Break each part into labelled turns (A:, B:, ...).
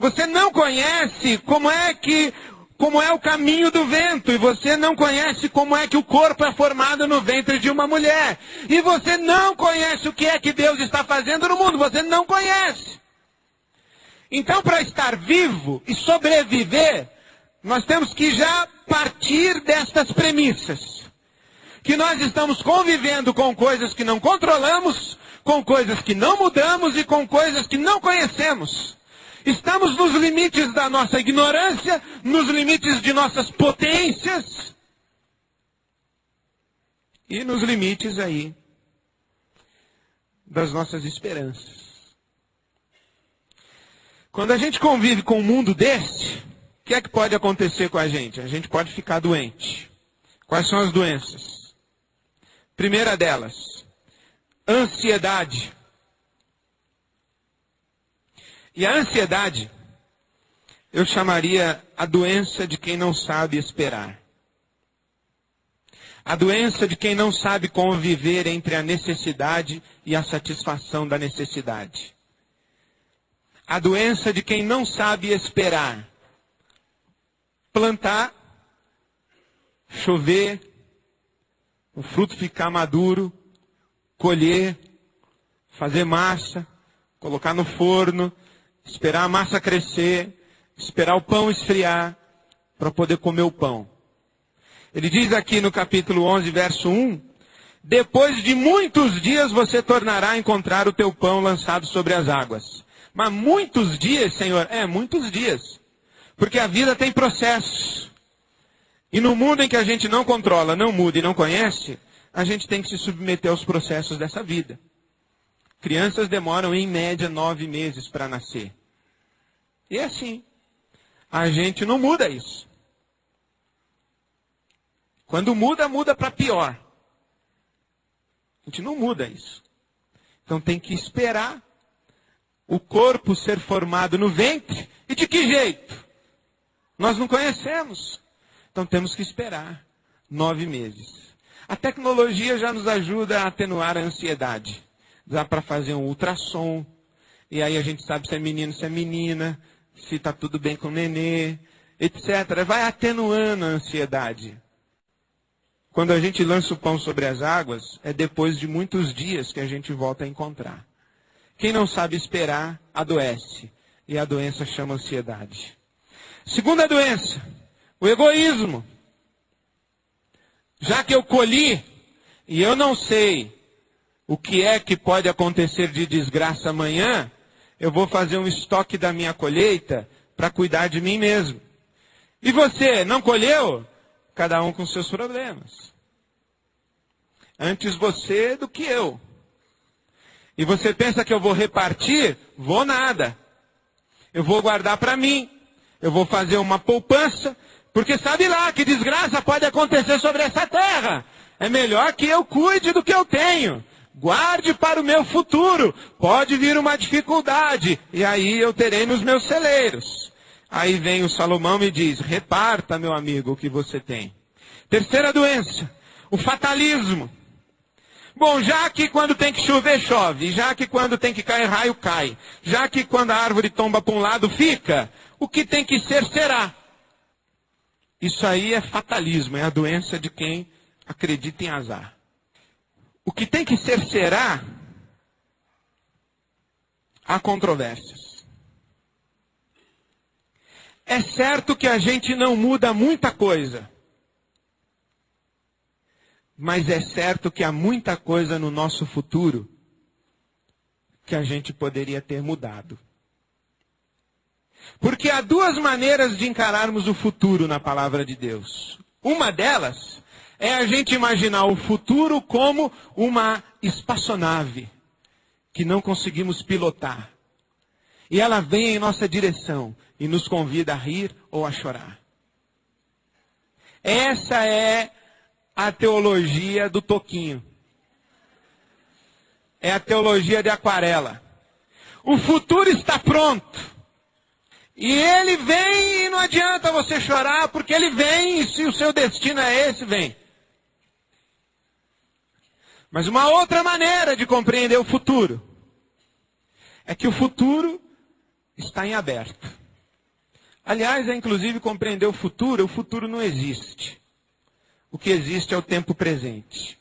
A: Você não conhece como é o caminho do vento, e você não conhece como é que o corpo é formado no ventre de uma mulher. E você não conhece o que é que Deus está fazendo no mundo, você não conhece. Então, para estar vivo e sobreviver, nós temos que já partir destas premissas. Que nós estamos convivendo com coisas que não controlamos, com coisas que não mudamos e com coisas que não conhecemos. Estamos nos limites da nossa ignorância, nos limites de nossas potências e nos limites aí das nossas esperanças. Quando a gente convive com um mundo desse, o que é que pode acontecer com a gente? A gente pode ficar doente. Quais são as doenças? Primeira delas, ansiedade. E a ansiedade, eu chamaria a doença de quem não sabe esperar. A doença de quem não sabe conviver entre a necessidade e a satisfação da necessidade. A doença de quem não sabe esperar. Plantar, chover, o fruto ficar maduro, colher, fazer massa, colocar no forno, esperar a massa crescer, esperar o pão esfriar, para poder comer o pão. Ele diz aqui no capítulo 11, verso 1, depois de muitos dias você tornará a encontrar o teu pão lançado sobre as águas. Mas muitos dias, Senhor, muitos dias. Porque a vida tem processos. E no mundo em que a gente não controla, não muda e não conhece, a gente tem que se submeter aos processos dessa vida. Crianças demoram, em média, 9 meses para nascer. E é assim. A gente não muda isso. Quando muda, muda para pior. A gente não muda isso. Então tem que esperar o corpo ser formado no ventre. E de que jeito? Nós não conhecemos. Então temos que esperar 9 meses. A tecnologia já nos ajuda a atenuar a ansiedade. Dá para fazer um ultrassom, e aí a gente sabe se é menino, se é menina, se está tudo bem com o nenê, etc. Vai atenuando a ansiedade. Quando a gente lança o pão sobre as águas, é depois de muitos dias que a gente volta a encontrar. Quem não sabe esperar, adoece. E a doença chama ansiedade. Segunda doença, o egoísmo. Já que eu colhi, e eu não sei o que é que pode acontecer de desgraça amanhã, eu vou fazer um estoque da minha colheita para cuidar de mim mesmo. E você, não colheu? Cada um com seus problemas. Antes você do que eu. E você pensa que eu vou repartir? Vou nada. Eu vou guardar para mim. Eu vou fazer uma poupança, porque sabe lá que desgraça pode acontecer sobre essa terra. É melhor que eu cuide do que eu tenho. Guarde para o meu futuro. Pode vir uma dificuldade. E aí eu terei nos meus celeiros. Aí vem o Salomão e diz, reparta, meu amigo, o que você tem. Terceira doença, o fatalismo. Bom, já que quando tem que chover, chove. Já que quando tem que cair raio, cai. Já que quando a árvore tomba para um lado, fica. O que tem que ser, será. Isso aí é fatalismo, é a doença de quem acredita em azar. O que tem que ser, será. Há controvérsias. É certo que a gente não muda muita coisa. Mas é certo que há muita coisa no nosso futuro que a gente poderia ter mudado. Porque há duas maneiras de encararmos o futuro na palavra de Deus. Uma delas é a gente imaginar o futuro como uma espaçonave que não conseguimos pilotar. E ela vem em nossa direção e nos convida a rir ou a chorar. Essa é a teologia do Toquinho. É a teologia de aquarela. O futuro está pronto. E ele vem e não adianta você chorar, porque ele vem e se o seu destino é esse, vem. Mas uma outra maneira de compreender o futuro é que o futuro está em aberto. Aliás, é inclusive compreender o futuro não existe. O que existe é o tempo presente.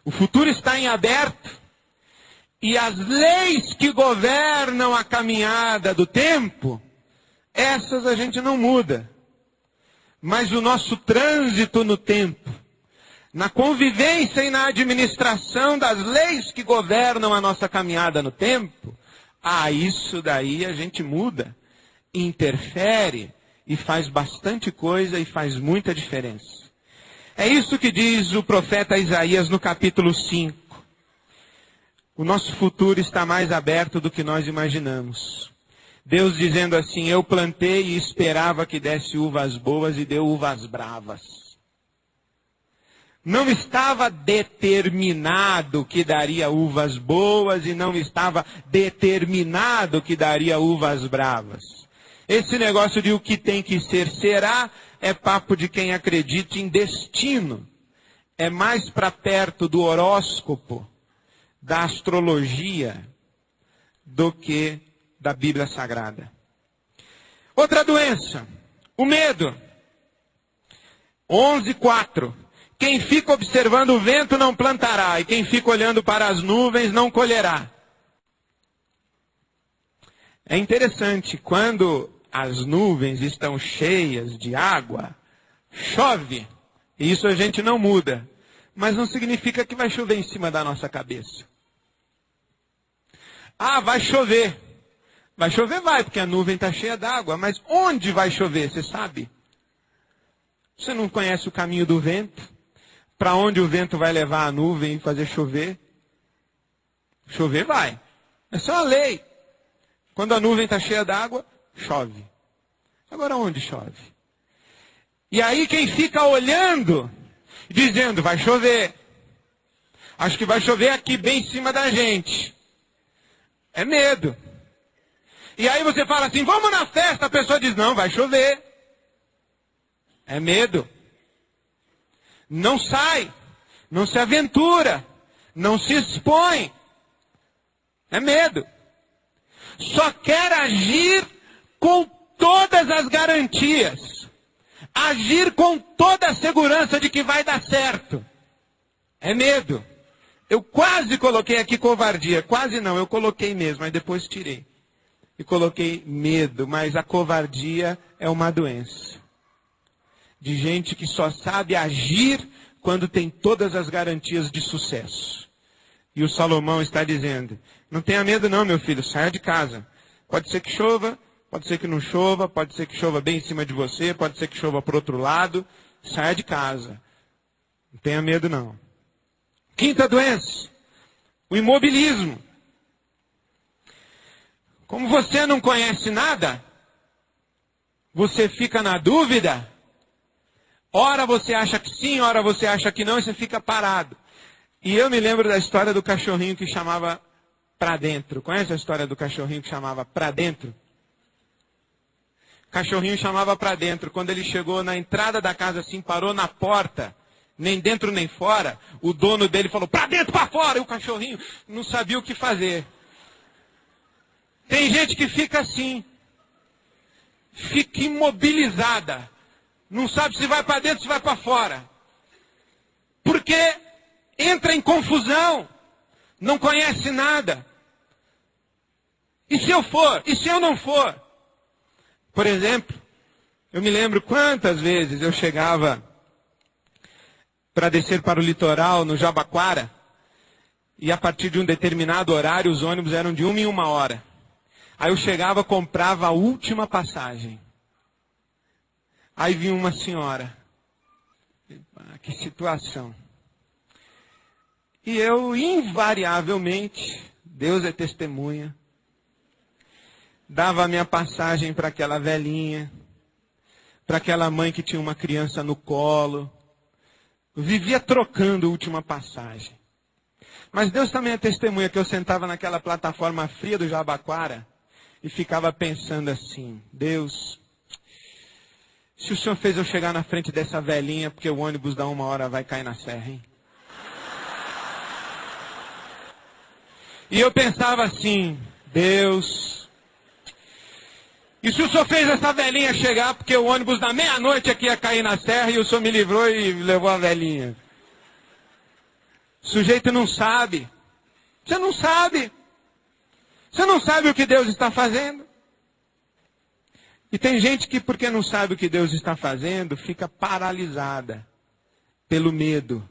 A: O futuro está em aberto e as leis que governam a caminhada do tempo, essas a gente não muda. Mas o nosso trânsito no tempo, na convivência e na administração das leis que governam a nossa caminhada no tempo, isso daí a gente muda, interfere e faz bastante coisa e faz muita diferença. É isso que diz o profeta Isaías no capítulo 5. O nosso futuro está mais aberto do que nós imaginamos. Deus dizendo assim: eu plantei e esperava que desse uvas boas e deu uvas bravas. Não estava determinado que daria uvas boas e não estava determinado que daria uvas bravas. Esse negócio de o que tem que ser será é papo de quem acredita em destino. É mais para perto do horóscopo, da astrologia, do que da Bíblia Sagrada. Outra doença, o medo. 11:4. Quem fica observando o vento não plantará, e quem fica olhando para as nuvens não colherá. É interessante, quando as nuvens estão cheias de água, chove, e isso a gente não muda. Mas não significa que vai chover em cima da nossa cabeça. Vai chover. Vai chover, vai, porque a nuvem está cheia d'água. Mas onde vai chover, você sabe? Você não conhece o caminho do vento? Para onde o vento vai levar a nuvem e fazer chover? Chover vai. É só a lei. Quando a nuvem está cheia d'água, chove. Agora onde chove? E aí quem fica olhando, dizendo, vai chover. Acho que vai chover aqui bem em cima da gente. É medo. E aí você fala assim, vamos na festa. A pessoa diz, não, vai chover. É medo. Não sai. Não se aventura. Não se expõe. É medo. Só quer agir com todas as garantias. Agir com toda a segurança de que vai dar certo. É medo. Eu quase coloquei aqui covardia. Quase não, eu coloquei mesmo, mas depois tirei. E coloquei medo, mas a covardia é uma doença. De gente que só sabe agir quando tem todas as garantias de sucesso. E o Salomão está dizendo, não tenha medo não, meu filho, saia de casa. Pode ser que chova, pode ser que não chova, pode ser que chova bem em cima de você, pode ser que chova para o outro lado. Saia de casa. Não tenha medo não. Quinta doença, o imobilismo. Como você não conhece nada, você fica na dúvida. Ora você acha que sim, ora você acha que não, e você fica parado. E eu me lembro da história do cachorrinho que chamava Pra Dentro. Conhece a história do cachorrinho que chamava Pra Dentro? O cachorrinho chamava Pra Dentro. Quando ele chegou na entrada da casa assim, parou na porta, nem dentro nem fora, o dono dele falou, pra dentro, pra fora, e o cachorrinho não sabia o que fazer. Tem gente que fica assim, fica imobilizada, não sabe se vai para dentro, se vai para fora, porque entra em confusão, não conhece nada. E se eu for? E se eu não for? Por exemplo, eu me lembro quantas vezes eu chegava para descer para o litoral, no Jabaquara, e a partir de um determinado horário, os ônibus eram de 1 em 1 hora. Aí eu chegava, comprava a última passagem. Aí vinha uma senhora. Que situação. E eu, invariavelmente, Deus é testemunha, dava a minha passagem para aquela velhinha, para aquela mãe que tinha uma criança no colo. Eu vivia trocando a última passagem. Mas Deus também é testemunha que eu sentava naquela plataforma fria do Jabaquara e ficava pensando assim, Deus, se o Senhor fez eu chegar na frente dessa velhinha, porque o ônibus da 1 hora vai cair na serra, hein? E eu pensava assim, Deus, E se o senhor fez essa velhinha chegar, porque o ônibus da meia-noite aqui ia cair na serra e o senhor me livrou e levou a velhinha? O sujeito não sabe. Você não sabe. Você não sabe o que Deus está fazendo. E tem gente que, porque não sabe o que Deus está fazendo, fica paralisada pelo medo,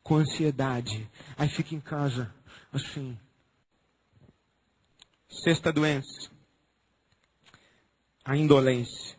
A: com ansiedade. Aí fica em casa, assim. Sexta doença. A indolência.